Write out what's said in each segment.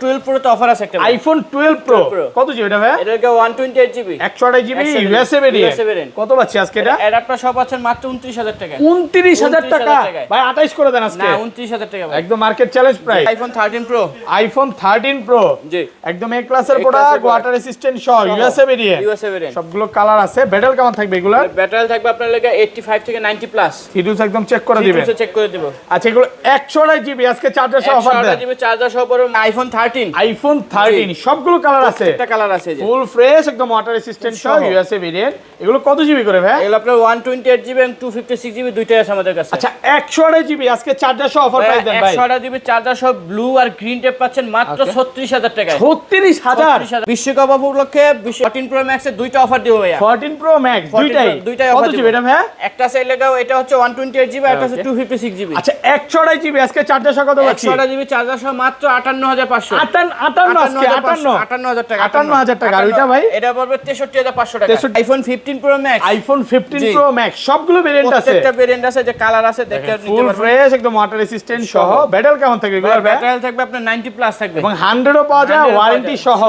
12 pro তে offer আছে একটা আইফোন 12 প্রো কত জিবি এটা ভাই? এটা 128 জিবি 128 জিবি ইউএসএ ভেরিয়েন্ট। কত পাচ্ছি আজকে এটা? অ্যাডাপ্টার সব আছে মাত্র 29000 টাকা। 29000 টাকা ভাই, 28 করে দেন আজকে। না 29000 টাকা ভাই, একদম market challenge price. IPhone 13 pro, iPhone 13 pro জি একদম এ ক্লাসের প্রোডাক্ট, ওয়াটার রেসিস্ট্যান্ট সহ ইউএসএ ভেরিয়েন্ট। সবগুলো কালার আছে। ব্যাটাল কেমন থাকবে এগুলো? ব্যাটারি থাকবে আপনার লাগা 85 থেকে 90 প্লাস। সিডিউস একদম চেক করে দিবেন। সিডিউস চেক করে দিব। আচ্ছা এগুলো 128 জিবি আজকে চার্জার সহ অফার দেন। 128 জিবি চার্জার সহ পড়বে আইফোন 13। আইফোন 13 সবগুলো কালার আছে। একটা কালার আছে যে ফুল ফ্রেশ একদম ওয়াটার রেসিস্ট্যান্ট সহ ইউএসএ ভেরিয়েন্ট। এগুলো কত জিবি করে ভাই? এগুলো আপনার 128 জিবি এবং 256 জিবি দুইটাই আছে আমাদের কাছে। আচ্ছা 128 জিবি আজকে চার্জার সহ অফার প্রাইস দেন ভাই। 128 জিবি চার্জার সহ ব্লু আর গ্রিন টেপ পাচ্ছেন মাত্র 36000 টাকায়। 36000 বিশ্বকাপ উপলক্ষে 14 প্রো ম্যাক্স এর দুইটা অফার দিব ভাইয়া। 14 প্রো ম্যাক্স দুইটাই অফার কত জিবি এটা ভাই? একটা আছে লাগাও, এটা হচ্ছে 128 জিবি আর একটা হচ্ছে 256 জিবি। আচ্ছা 128 জিবি আজকে চার্জার সহ কত পাচ্ছি? 128 জিবি চার্জার সহ মাত্র 58500। 58 আজকে 58000 টাকা। 58000 টাকা। আর ওইটা ভাই? এটা পড়বে 63500 টাকা। IPhone 15 pro max, iPhone 15 pro max সবগুলো ভেরিয়েন্ট আছে। প্রত্যেকটা ভেরিয়েন্ট আছে, যে কালার আছে দেখে নিতে ফুল পারবেন। ফ্রেশ একদম ওয়াটার রেসিস্ট্যান্ট সহ। ব্যাটারি কেমন থাকবে এগুলো? ব্যাটারি থাকবে আপনার 90 প্লাস থাকবে এবং 100 ও পাওয়া যায় ওয়ারেন্টি সহ।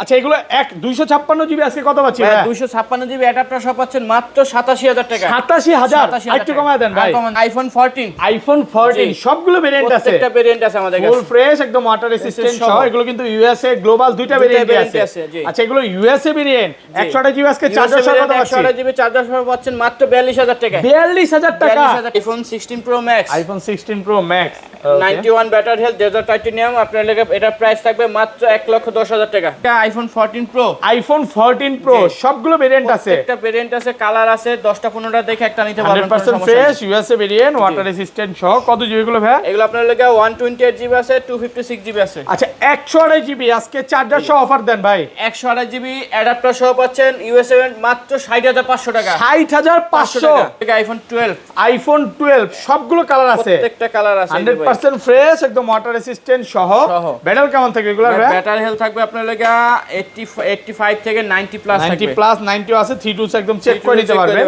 আচ্ছা এগুলো 256 জিবি আজকে কত পাচ্ছি ভাই? 256 জিবি অ্যাডাপ্টার সব পাচ্ছেন মাত্র 87000 টাকা। 87000 একটু কমায় দেন ভাই। আইফোন 14, আইফোন 14 সবগুলো ভেরিয়েন্ট আছে। প্রত্যেকটা ভেরিয়েন্ট আছে আমাদের কাছে। ফুল ফ্রেশ একদম ওয়াটার রেসিস্ট্যান্ট সহ। এগুলো কিন্তু ইউএসএ গ্লোবাল দুইটা ভেরিয়েন্ট আছে। আচ্ছা এগুলো ইউএসএ ভেরিয়েন্ট। 128 জিবি আজকে চার্জার সহ কত পাচ্ছি? 128 জিবি চার্জার সহ পাচ্ছেন মাত্র 42000 টাকা। 42000 টাকা। IPhone 16 pro max, iPhone 16 pro max 91 battery health, dessert titanium. আপনার লাগে এটা প্রাইস থাকবে মাত্র 1,10,000 টাকা। আইফোন 14 প্রো, আইফোন 14 প্রো সবগুলো ভেরিয়েন্ট আছে। একটা ভেরিয়েন্ট আছে, কালার আছে 10টা 15টা দেখে একটা নিতে পারবেন। 100% fresh USA variant, water resistant সহ। কত জিবি এগুলো ভাই? এগুলো আপনার লাগে 128 জিবি আছে, 256 জিবি আছে। আচ্ছা 128 জিবি আজকে চার্জার সহ অফার দেন ভাই। 128 জিবি অ্যাডাপ্টার সহ পাচ্ছেন ইউএসএ মাত্র 60500 টাকা। 60500 টাকা। আইফোন 12, আইফোন 12 সবগুলো কালার আছে। প্রত্যেকটা কালার আছে। 100% ফ্রেশ একদম ওয়াটার রেসিস্ট্যান্ট সহ। ব্যাটারি কেমন থাকবে এগুলো ভাই? ব্যাটারি হেলথ থাকবে আপনার লাগা 85 থেকে 90 প্লাস থাকবে। 90 প্লাস 90 আছে। 32 একদম চেক করে নিতে পারবেন।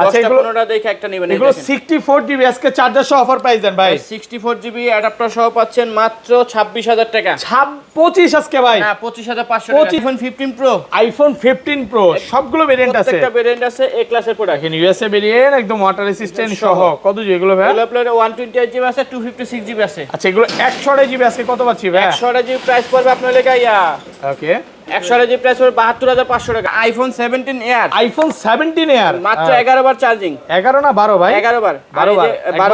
আচ্ছা এগুলো 15টা দেখে একটা নেবেন। এগুলো 64 জিবি আজকে চার্জার সহ অফার প্রাইস দেন ভাই। 64 জিবি অ্যাডাপ্টার সহ পাচ্ছেন মাত্র 26000 টাকা। 25 আজকে ভাই না 25500 টাকা। আইফোন 15 প্রো, আইফোন 15 প্রো সবগুলো ভেরিয়েন্ট আছে। প্রত্যেকটা ভেরিয়েন্ট আছে এ ক্লাসের প্রোডাক্ট। দেখেন ইউএসএ ভেরিয়েন্ট একদম ওয়াটার রেসিস্ট্যান্ট সহ। কত জিবি এগুলো ভাই? এগুলো আপনার 128 জিবি আছে, 256 জিবি আছে। আচ্ছা এগুলো 128 জিবি আজকে কত পাচ্ছি ভাই? 128 জিবি প্রাইস পড়বে আপনার লাগা ওকে 128 জিবি প্রাইস পড়বে 72500 টাকা। আইফোন 17 এয়ার, আইফোন 17 এয়ার মাত্র 11 বার চার্জিং। 11 না 12 ভাই? 11 বার। 12 বার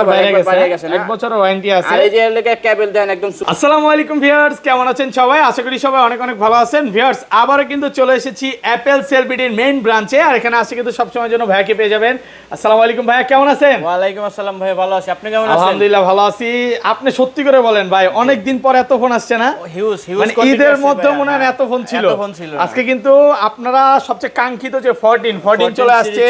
বাইরে গেছে না? এক বছরের ওয়ারেন্টি আছে। আর এই যে এর লাগা কেবল দেন একদম। আসসালামু আলাইকুম ভিউয়ার্স, কেমন আছেন সবাই? আশা করি সবাই অনেক অনেক ভালো আছেন। ভিউয়ার্স আবারো কিন্তু চলে এসেছি অ্যাপেল সেলবিডির মেইন ব্রাঞ্চে। আর এখানে আসলে কিন্তু সব সময়ের জন্য ভাইয়াকে পেয়ে যাবেন। আসসালামু আলাইকুম ভাইয়া, কেমন আছেন? ওয়ালাইকুম আসসালাম ভাই, ভালো আছি। আপনি কেমন আছেন? আলহামদুলিল্লাহ ভালো আছি। আপনি সত্যি করে বলেন ভাই, অনেক দিন পর এত ফোন আসছে না? হিউজ মানে ঈদের মধ্যে মনে হয় এত ফোন ছিল। আজকে কিন্তু আপনারা সবচেয়ে কাঙ্ক্ষিত যে 14 চলে আসছে,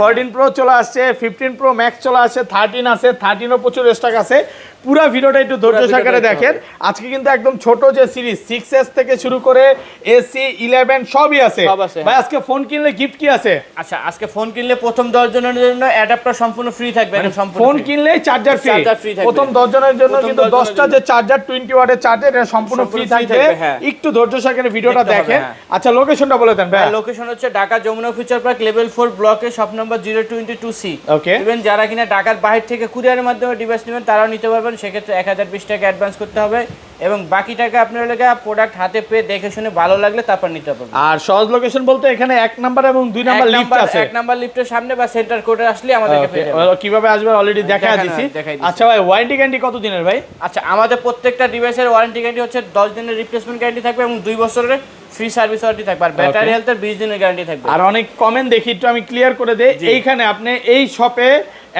14 প্রো চলে আসছে, 15 প্রো ম্যাক্স চলে আসছে, 13 আছে, 13 ও প্রচুর স্টক আছে। পুরো ভিডিওটা একটু ধৈর্য সহকারে দেখেন। আজকে কিন্তু একদম ছোট যে সিরিজ 6s থেকে শুরু করে এসি 11 সবই আছে ভাই। আজকে ফোন কিনলে গিফট কি আছে? আচ্ছা আজকে ফোন কিনলে প্রথম 10 জনের জন্য অ্যাডাপ্টার সম্পূর্ণ ফ্রি থাকবে। ফোন কিনলে চার্জার ফ্রি। প্রথম 10 জনের জন্য কিন্তু 10টা যে চার্জার 20 ওয়াটের চার্জার এটা সম্পূর্ণ ফ্রি থাকবে। একটু ধৈর্য সহকারে ভিডিওটা দেখেন। আচ্ছা লোকেশনটা বলে দেন ভাই। লোকেশন হচ্ছে Dhaka Jamuna future park level 4 ব্লকে শপ নাম্বার 022C। ওকে। ইভেন যারা কিনা ঢাকার বাইরে থেকে কুরিয়ারের মাধ্যমে ডিভাইস নেবেন তারাও নিতে পারবেন। সেক্ষেত্রে 1020 টাকা অ্যাডভান্স করতে হবে এবং বাকি টাকা আপনার লাগা প্রোডাক্ট হাতে পেয়ে দেখে শুনে ভালো লাগলে তারপর নিতে পারবেন। আর সহজ লোকেশন বলতে এখানে 1 নাম্বার এবং 2 নাম্বার লিফট আছে। 1 নাম্বার লিফটের সামনে বা সেন্টার কোডে আসলে আমাদেরকে পেয়ে যাবেন। কিভাবে আসবে অলরেডি দেখায় দিছি। আচ্ছা ভাই ওয়ারেন্টি গ্যারান্টি কত দিনের ভাই? আচ্ছা আমাদের প্রত্যেকটা ডিভাইসের ওয়ারেন্টি গ্যারান্টি হচ্ছে 10 দিনের রিপ্লেসমেন্ট গ্যারান্টি থাকবে এবং 2 বছরের ফ্রি সার্ভিস ওয়ারেন্টি থাকবে। আর ব্যাটারি হেলথের 20 দিনের গ্যারান্টি থাকবে। আর অনেক কমেন্ট দেখি, একটু আমি ক্লিয়ার করে দেই। এইখানে আপনি এই শপে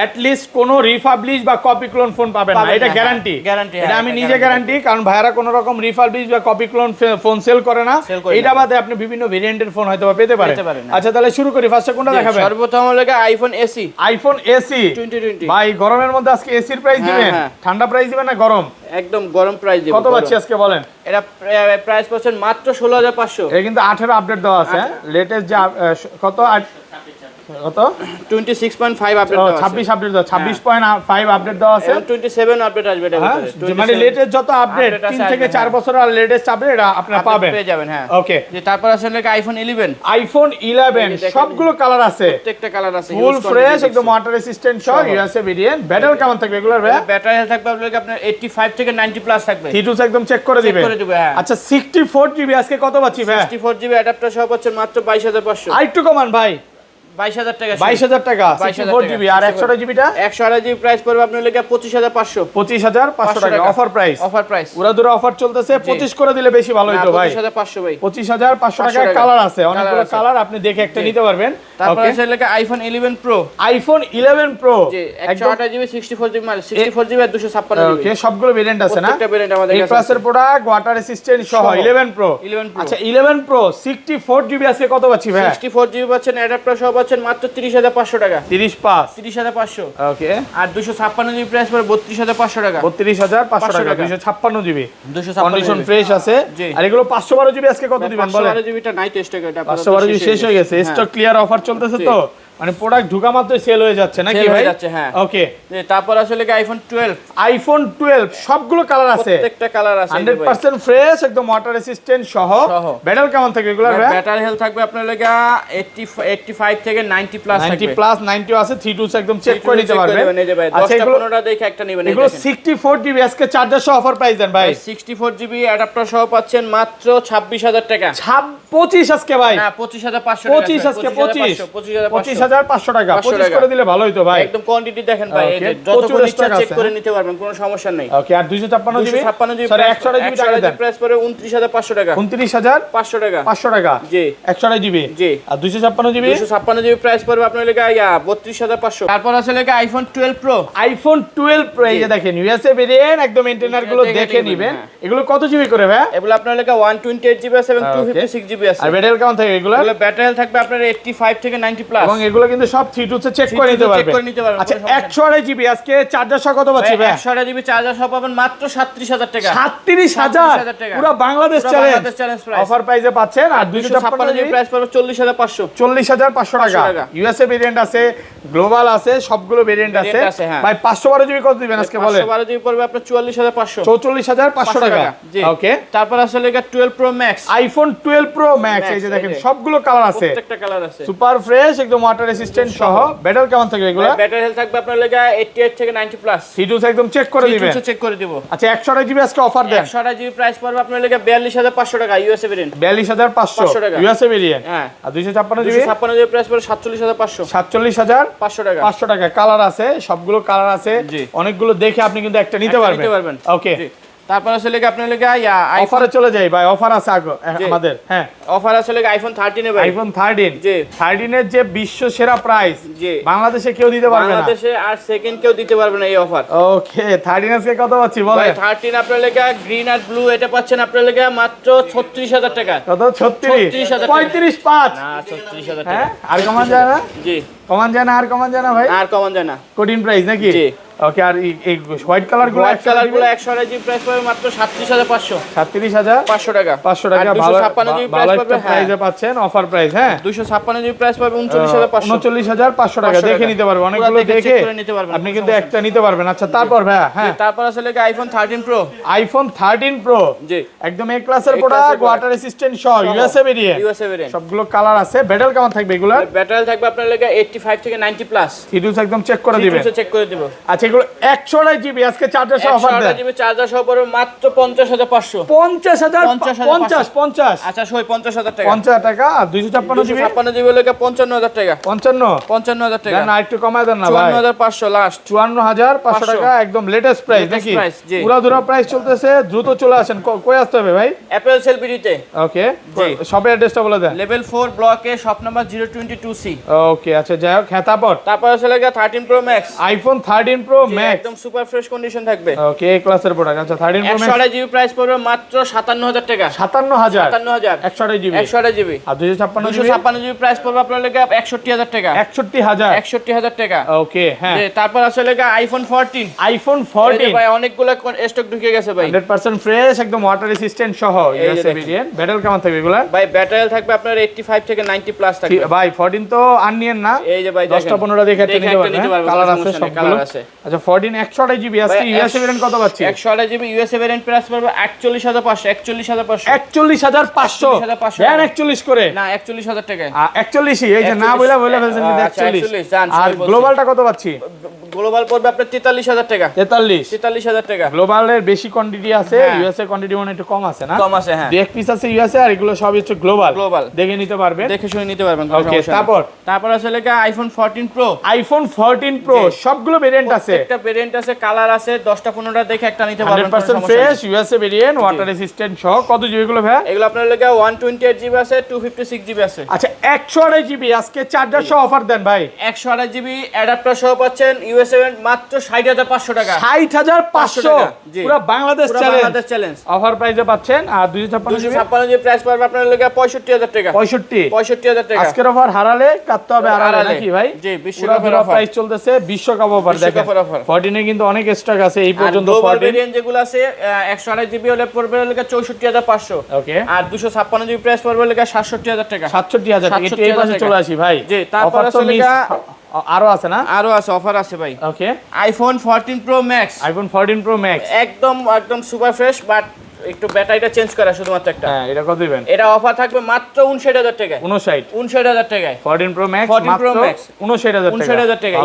at least কোনো রিফাবলিশ বা কপি ক্লোন ফোন পাবেন না, এটা গ্যারান্টি। এটা আমি নিজে গ্যারান্টি, কারণ ভাইরা কোনো রকম রিফাবলিশ বা কপি ক্লোন ফোন সেল করে না। এটা বাদে আপনি বিভিন্ন ভেরিয়েন্টের ফোন হয়তো পেতে পারেন। আচ্ছা তাহলে শুরু করি। ফার্স্টে কোনটা দেখাবেন? সর্বপ্রথম হলো আইফোন এসি। আইফোন এসি 2020 ভাই গরমের মধ্যে আজকে এসির প্রাইস দিবেন? ঠান্ডা প্রাইস দিবেন না গরম? একদম গরম প্রাইস দিব। কত পাচ্ছি আজকে বলেন? এটা প্রাইস পাচ্ছেন মাত্র 16500। এটা কিন্তু 18 আপডেট দেওয়া আছে। লেটেস্ট যে কত কত 26.5 আপডেট দেওয়া আছে 26 আপডেট দাও 26.5 আপডেট দেওয়া আছে এবং 27 আপডেট আসবে এটার ভিতরে মানে লেটেস্ট যত আপডেট 3 থেকে 4 বছর আর লেটেস্ট আপডেট এটা আপনারা পাবেন পেয়ে যাবেন হ্যাঁ ওকে যে তারপর আছে লেখা আইফোন 11 আইফোন 11 সবগুলো কালার আছে প্রত্যেকটা কালার আছে ফুল ফ্রেশ একদম ওয়াটার রেসিস্ট্যান্ট সহ ইউএসএ ভেরিয়েন্ট ব্যাটারি কেমন থাকবে এগুলোর ভাই ব্যাটারি হেলথ থাকবে আপনার 85 থেকে 90 প্লাস থাকবে T2 একদম চেক করে দিবেন হ্যাঁ আচ্ছা 64 জিবি আজকে কত পাচ্ছি ভাই 64 জিবি অ্যাডাপ্টার সহ পাচ্ছেন মাত্র 22500 আরেকটু কমান ভাই 22000 টাকা 22000 টাকা 64 জিবি আর 128 জিবিটা 128 জিবি প্রাইস পড়বে আপনার লেগে 25500 25500 টাকা অফার প্রাইস উড়া দুরা অফার চলতেছে 25 করে দিলে বেশি ভালো হতো ভাই 25500 ভাই 25500 টাকা কালার আছে অনেকগুলো কালার আপনি দেখে একটা নিতে পারবেন তারপর আছে লেগে আইফোন 11 প্রো আইফোন 11 প্রো জি 128 জিবি 64 জিবি মানে 64 জিবি আর 256 জিবি ওকে সবগুলো ভেরিয়েন্ট আছে না প্রত্যেকটা ভেরিয়েন্ট আমাদের কাছে এই ক্লাসের প্রোডাক্ট ওয়াটার রেসিস্ট্যান্ট সহ 11 প্রো আচ্ছা 11 প্রো 64 জিবি আজকে কত পাচ্ছি ভাই 64 জিবি পাচ্ছেন অ্যাডাপ্টার সহ পাচ্ছেন মাত্র 30500 টাকা 30500 ওকে আর 256 জিবি প্রাইস পড়বে 32500 টাকা 32500 টাকা 256 জিবি 256 কন্ডিশন ফ্রেশ আছে আর এগুলো 512 জিবি আজকে কত দিবেন বলেন 512 জিবিটা নাই টেস্ট টাকা এটা 512 জিবি শেষ হয়ে গেছে স্টক ক্লিয়ার অফার চলতেছে তো মানে প্রোডাক্ট ঢোকা মাত্রই সেল হয়ে যাচ্ছে নাকি ভাই যাচ্ছে হ্যাঁ ওকে তারপর আসলে আইফোন 12 সবগুলো কালার আছে প্রত্যেকটা কালার আছে 100% ফ্রেশ একদম ওয়াটার রেসিস্ট্যান্ট সহ ব্যাটারি কেমন থাকবে এগুলা ভাই ব্যাটারি হেলথ থাকবে আপনার লাগা 85 থেকে 90 প্লাস থাকবে 90 প্লাস 90 আছে 32 একদম চেক করে নিতে পারবেন আচ্ছা এগুলো 15টা দেখে একটা নেবেন এগুলো 64 জিবি আজকে চার্জার সহ অফার প্রাইস দেন ভাই 64 জিবি অ্যাডাপ্টার সহ পাচ্ছেন মাত্র 26000 টাকা 25 আজকে ভাই হ্যাঁ 25500 টাকা 25 আজকে 25500 টাকা 25 করে দিলে ভালো হইতো ভাই একদম কোয়ান্টিটি দেখেন ভাই এই যে যতক্ষণ ইচ্ছা চেক করে নিতে পারবেন কোনো সমস্যা নাই ওকে আর 256 জিবি সরি 128 জিবি টাকা দেন প্রাইস পড়ে 29500 টাকা 29500 টাকা 500 টাকা জি 128 জিবি জি আর 256 জিবি 256 জিবি প্রাইস পড়বে আপনার লাগা 32500 তারপর আছে লাগা আইফোন 12 প্রো আইফোন 12 প্রো এই যে দেখেন ইউএসএ ভেরিয়েন্ট একদম ইন্টারনাল গুলো দেখে নেবেন এগুলো কত জিবি করে ভাই এগুলো আপনার লাগা 128 জিবি আছে এবং 256 জিবি আছে আর ব্যাটারি কেমন থাকে এগুলো ব্যাটারি হেলথ থাকবে আপনার 85 থেকে 90 প্লাস এবং এগুলো কিন্তু সব 32 তে চেক করে নিতে পারবেন আচ্ছা 128 জিবি আজকে চার্জার সহ কত পাচ্ছি ভাই 128 জিবি চার্জার সহ পাবেন মাত্র 37000 টাকা 37000 পুরো বাংলাদেশ চ্যালেঞ্জ অফার প্রাইসে পাচ্ছেন আর 256 জিবি প্রাইস পড়বে 40500 40500 টাকা ইউএসএ ভেরিয়েন্ট আছে গ্লোবাল আছে সবগুলো ভেরিয়েন্ট আছে ভাই 512 জিবি কত দিবেন আজকে বলেন 512 জিবি পড়বে আপনার 44500 44500 টাকা ওকে তারপর আসলে 12 pro max iPhone 12 pro max এই যে দেখেন সবগুলো কালার আছে প্রত্যেকটা কালার আছে সুপার ফ্রেশ একদম ওয়াটার রেসিস্ট্যান্ট সহ ব্যাটারি কেমন থাকবে এগুলো ব্যাটারি হেলথ থাকবে আপনার লাগা 88 থেকে 90 প্লাস সিডুস একদম চেক করে দিবেন চেক করে দিব আচ্ছা 128 জিবি আজকে অফার দেন 128 জিবি প্রাইস পড়বে আপনার লাগা 42500 টাকা ইউএসএ ভেরিয়েন্ট 42500 টাকা ইউএসএ ভেরিয়েন্ট হ্যাঁ আর 256 জিবি 256 জিবি প্রাইস পড়বে 47500 47500 টাকা 500 টাকা কালার আছে সবগুলো কালার আছে অনেকগুলো দেখে আপনি কিন্তু একটা নিতে পারবেন ওকে তারপর আসলে আপনার লাগা অফারে চলে যাই ভাই অফার আছে আমাদের হ্যাঁ অফার আসলে আইফোন 13 এ ভাই আইফোন 13 জি 13 এর যে বিশ্ব সেরা প্রাইস জি বাংলাদেশে কেউ দিতে পারবে না বাংলাদেশে আর সেকেন্ড কেউ দিতে পারবে না এই অফার ওকে 13 আজকে কত পাচ্ছি বলেন ভাই 13 আপনার লাগা গ্রিন আর ব্লু এটা পাচ্ছেন আপনার লাগা মাত্র 36000 টাকা কত 36 35 5 না 36000 টাকা হ্যাঁ আর কমান যায় না জি কমান যায় না আর কমান যায় না ভাই আর কমান যায় না কোডিং প্রাইস নাকি জি ওকে আর এই হোয়াইট কালার গুলো 128 জিবি প্রাইস পাবে মাত্র 37500 37500 টাকা 500 টাকা ভালো 256 জিবি প্রাইস পাবে প্রাইসে পাচ্ছেন অফার প্রাইস হ্যাঁ 256 জিবি প্রাইস পাবে 39500 টাকা দেখে নিতে পারবেন অনেকগুলো দেখে আপনি কিন্তু একটা নিতে পারবেন আচ্ছা তারপর ভাই হ্যাঁ তারপর আসলে আইফোন 13 প্রো আইফোন 13 প্রো জি একদম এ ক্লাসের প্রোডাক্ট ওয়াটার রেসিস্ট্যান্ট সহ ইউএসএ ভেরিয়েন্ট সবগুলো কালার আছে ব্যাটারি কেমন থাকবে এগুলা ব্যাটারি থাকবে আপনার লাগা 85 থেকে 90 প্লাস সিডুস একদম চেক করে দিবেন চেক করে দিব আচ্ছা এগুলো 128 জিবি আজকে চার্জার সহ অফার দেন 128 জিবি চার্জার সহ পড়বে মাত্র 50500 50 আচ্ছা সই 50000 টাকা 50 টাকা আর 256 জিবি 256 জিবি লাগা 55000 টাকা 55000 টাকা না একটু কমায় দেন না ভাই 54500 লাস্ট 54500 টাকা একদম লেটেস্ট প্রাইস নাকি পুরো দুরা প্রাইস চলতেছে দ্রুত চলে আসেন কই আসতে হবে ভাই অ্যাপল সেলফিটিতে ওকে শপের অ্যাড্রেসটা বলে দেন লেভেল 4 ব্লকে শপ নাম্বার 022C ওকে আচ্ছা যাই হোক হ্যাঁ তারপর আসলে 13 pro max iPhone 13 pro max একদম সুপার ফ্রেশ কন্ডিশন থাকবে। ওকে এ ক্লাসের প্রোডাক্ট। আচ্ছা 13 প্রো ম্যাক্স 128 জিবি প্রাইস পড়বে মাত্র 57000 টাকা। 57000 57000 128 জিবি 128 জিবি। আর 256 জিবি 256 জিবি প্রাইস পড়বে আপনার লাগে 61000 টাকা। 61000 61000 টাকা। ওকে হ্যাঁ। তারপর আছে লাগে আইফোন 14। আইফোন 14 ভাই অনেকগুলো স্টক ঢুকে গেছে ভাই, 100% ফ্রেশ একদম ওয়াটার রেসিস্ট্যান্ট সহ ইউএসএ ভেরিয়েন্ট। ব্যাটারি কেমন থাকবে এগুলা? ভাই ব্যাটারি থাকবে আপনার 85 থেকে 90 প্লাস থাকবে ভাই 14 তো আননিয়েন না, এই যে ভাই 10টা 15টা দেখে একটা নিতে পারবেন, কালার আছে সবগুলো। আচ্ছা 14 128 জিবি আজকে ইউএসএ ভেরিয়েন্ট কত পাচ্ছি? 128 জিবি ইউএসএ ভেরিয়েন্ট প্রাইস পড়বে 41500। 41500 দেন 41 করে না 41000 টাকা। 41 এই যে না বইলা ফেলছেন কিন্তু 41। আর গ্লোবালটা কত পাচ্ছি? গ্লোবাল পড়বে আপনার 43000 টাকা। 43000 টাকা। গ্লোবালের বেশি কোয়ান্টিটি আছে, ইউএসএ কোয়ান্টিটি মানে একটু কম আছে না? কম আছে হ্যাঁ। এক পিস আছে ইউএসএ আর এগুলো সব হচ্ছে গ্লোবাল দেখে নিতে পারবেন, দেখে শুনে নিতে পারবেন। ওকে তারপর আছে লেখা আইফোন 14 প্রো। আইফোন 14 প্রো সবগুলো ভেরিয়েন্ট আছে, একটা ভেরিয়েন্ট আছে, কালার আছে, 10টা 15টা দেখে একটা নিতে পারবেন। 100% fresh USA variant water resistant সহ। কত জিবি এগুলো ভাই? এগুলো আপনার লেখা 128 জিবি আছে, 256 জিবি আছে। আচ্ছা 128 জিবি আজকে চার্জার সহ অফার দেন ভাই। 128 জিবি অ্যাডাপ্টার সহ পাচ্ছেন ইউএসএ মাত্র 60500 টাকা। 60500 পুরো বাংলাদেশ চ্যালেঞ্জ অফার প্রাইসে পাচ্ছেন। আর 256 জিবি প্রাইস পড়বে আপনার লেখা 65000 টাকা। 65000 টাকা। আজকের অফার হারালে কাটতে হবে হারালে নাকি ভাই? জি বিশ্বকাপের অফার প্রাইস চলতেছে, বিশ্বকাপ অফার দেখেন। 14 এ কিন্তু অনেক স্টক আছে এই পর্যন্ত। 14 ভেরিয়েন্ট যেগুলো আছে 128 জিবি হলে পড়বে লেখা 64500। ওকে আর 256 জিবি প্রাইস পড়বে লেখা 67000 টাকা। 67000 টাকা। এই পাশে চলে আসি ভাই। জি তারপর আছে লেখা আরো আছে না? আরো আছে, অফার আছে ভাই। ওকে iPhone 14 pro max. IPhone 14 pro max একদম সুপার ফ্রেশ, বাট একটু ব্যাটারিটা চেঞ্জ করা শুধুমাত্র একটা। হ্যাঁ এটা কত দিবেন? এটা অফার থাকবে মাত্র 59000 টাকায়। 59000 টাকায় 14 প্রো ম্যাক্স 14 প্রো ম্যাক্স 59000 টাকা।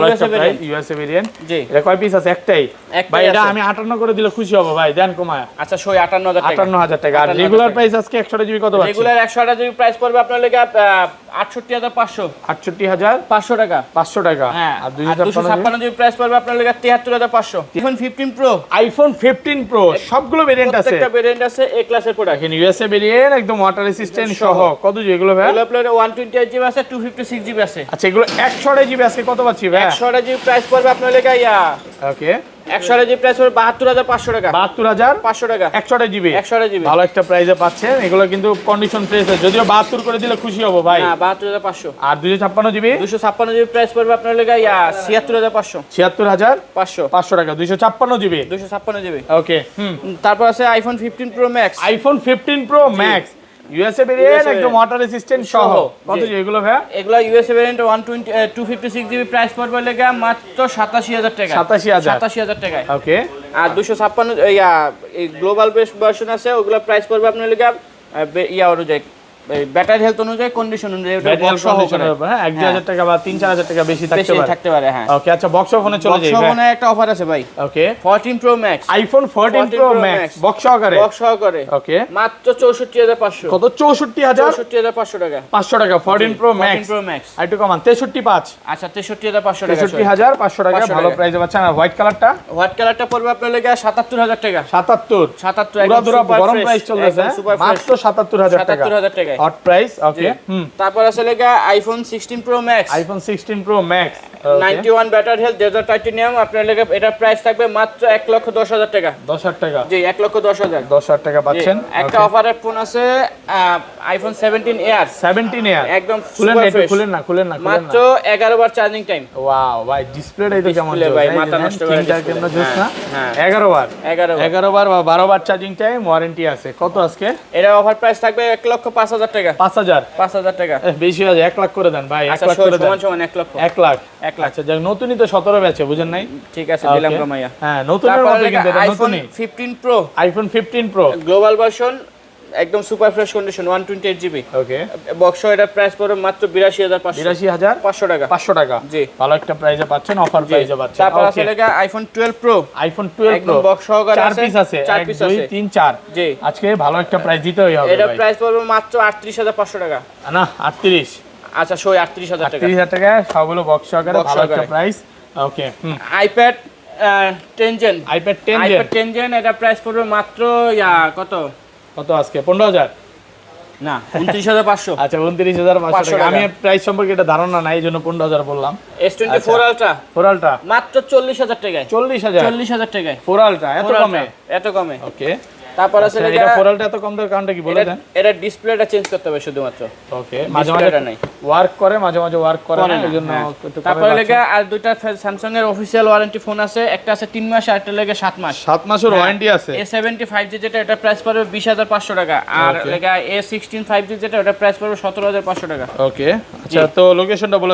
USA variant. জি এটা কয় পিস আছে? একটাই ভাই। এটা আমি 58 করে দিলে খুশি হব ভাই, দেন কমায়। আচ্ছা 58000 টাকা। আর রেগুলার প্রাইস আজকে 128 জিবি কত পাচ্ছি? রেগুলার 128 জিবি প্রাইস পড়বে আপনার লেগে 68500। 68500 টাকা। 500 টাকা। হ্যাঁ আর 256 জিবি প্রাইস পড়বে আপনার লেগে 73500। IPhone 15 pro. আইফোন 15 প্রো সবগুলো ভেরিয়েন্ট আছে, প্রত্যেকটা ভেরিয়েন্ট আছে এ ক্লাসের প্রোডাক্ট। এখানে ইউএসএ ভেরিয়েন্ট একদম ওয়াটার রেসিস্ট্যান্ট সহ। কত জিবি এগুলো ভাই? এগুলো আপনার 128 জিবি আছে, 256 জিবি আছে। আচ্ছা এগুলো 128 জিবি আজকে কত পাচ্ছি ভাই? 128 জিবি প্রাইস পড়বে আপনার লেগে ওকে 128 জিবি প্রাইস পড়বে 72500 টাকা। 72500 টাকা 128 জিবি। 128 জিবি ভালো একটা প্রাইসে পাচ্ছেন। এগুলো কিন্তু কন্ডিশন ফ্রেশ আছে, যদিও 72 করে দিলে খুশি হব ভাই। না 72500। আর 256 জিবি 256 জিবি প্রাইস পড়বে আপনার লেগে 76500। 76500 টাকা। 256 জিবি 256 জিবি। ওকে তারপর আছে iPhone 15 pro max. IPhone 15 pro max USA variant একদম ওয়াটার রেসিস্ট্যান্ট সহ। কত জিবি এগুলো ভাই? এগুলো ইউএসএ ভেরিয়েন্ট 256 জিবি প্রাইস পড়বে লেগে মাত্র 87000 টাকা। 87000 টাকায়। ওকে আর 256 এই গ্লোবাল বেস্ট ভার্সন আছে, ওগুলো প্রাইস পড়বে আপনার লেগে অনুযায়ী, ব্যাটারি হেলথ অনুযায়ী, কন্ডিশন অনুযায়ী ওটা বক্স সহ করে। হ্যাঁ 1-2000 টাকা বা 3-4000 টাকা বেশি থাকতে পারে। হ্যাঁ ওকে আচ্ছা বক্স ফোনে চলে যাই। বক্স ফোনে একটা অফার আছে ভাই। ওকে 14 pro max. IPhone 14 pro max box সহকারে। ওকে মাত্র 64500। কত? 64500 টাকা। 500 টাকা 14 প্রো ম্যাক্স। আর একটু কমান 63500। আচ্ছা 63500 টাকা। 63500 টাকা ভালো প্রাইসে পাচ্ছেন। আর হোয়াইট কালারটা পড়বে আপনার লাগা 77000 টাকা। 77 একদম গরম প্রাইস চলতেছে মাত্র 77000 টাকা। Hot price. ওকে তারপর আছে লাগা iPhone 16 pro max. IPhone 16 pro max 91 battery health, dessert titanium. আপনার লাগা এটা প্রাইস থাকবে মাত্র 1,10,000 টাকা। 10000 টাকা। জি 1,10,000। 10000 টাকা পাচ্ছেন। একটা অফারের ফোন আছে আইফোন 17 এয়ার। 17 এয়ার একদম খুলেন না মাত্র 11 বার চার্জিং টাইম। ওয়াও ভাই ডিসপ্লেটাই তো কেমন ভাই, মাথা নষ্ট করে ডিসপ্লে জন্য জোস না। 11 বার বা 12 বার চার্জিং টাইম, ওয়ারেন্টি আছে। কত আজকে? এটা অফার প্রাইস থাকবে 1,05,000 টাকা। 5000 টাকা। বেশি হয়ে যায়, 1 লাখ করে দেন ভাই। 1 লাখ করে দেন। সমান 1 লক্ষ। 1 লাখ। আচ্ছা যাক, নতুনই তো 17 ব্যাচে, বুঝেন নাই? ঠিক আছে দিলাম কমাইয়া। হ্যাঁ নতুনের মধ্যে কিন্তু এটা নতুনই। IPhone 15 pro. IPhone 15 pro global version একদম super fresh condition 128 GB. Okay box এটার প্রাইস পড়বে মাত্র 82500। 82500 টাকা। 500 টাকা। জি ভালো একটা প্রাইসে পাচ্ছেন, অফার প্রাইসে পাচ্ছেন। তারপর আছে লাগা iPhone 12 pro. IPhone 12 pro box সহকারে আছে। 4 পিস আছে। 1 2 3 4। জি আজকে ভালো একটা প্রাইস দিতেই হবে ভাই। এটা প্রাইস পড়বে মাত্র 38500 টাকা। না 38। আচ্ছা 38000 টাকা। 38000 টাকা সবগুলো বক্স সহকারে ভালো একটা প্রাইস। ওকে আইপ্যাড 10 জেন। আইপ্যাড 10 জেন এটা প্রাইস পড়বে মাত্র কত আজকে? 15000। না 29500। আচ্ছা 29500 টাকা। আমি প্রাইস সম্পর্কে এটা ধারণা নাই, এইজন্য 15000 বললাম। S24 আলট্রা 4 আলট্রা মাত্র 40000 টাকায়। 40000 টাকায় 4 আলট্রা, এত কমে? এত কমে। ওকে। তারপর আছে এটা 4 আলট্রা এত কম দেওয়ার কারণটা কি বলে দেন? এটা ডিসপ্লেটা চেঞ্জ করতে হবে শুধুমাত্র। ওকে, মাঝে মাঝে ওয়ার্ক করে, মাঝে মাঝে ওয়ার্ক করে না, এজন্য একটু কমে। তারপরে লেগে আর দুইটা স্যামসাং এর অফিশিয়াল ওয়ারেন্টি ফোন আছে, একটা আছে 3 মাস আর একটা লেগে 7 মাস। 7 মাসের ওয়ারেন্টি আছে। A75G যেটা, এটা প্রাইস পড়বে 20500 টাকা। আর লেগে A16 5G যেটা, ওটা প্রাইস পড়বে 17500 টাকা। ওকে, আচ্ছা তো লোকেশনটা বলে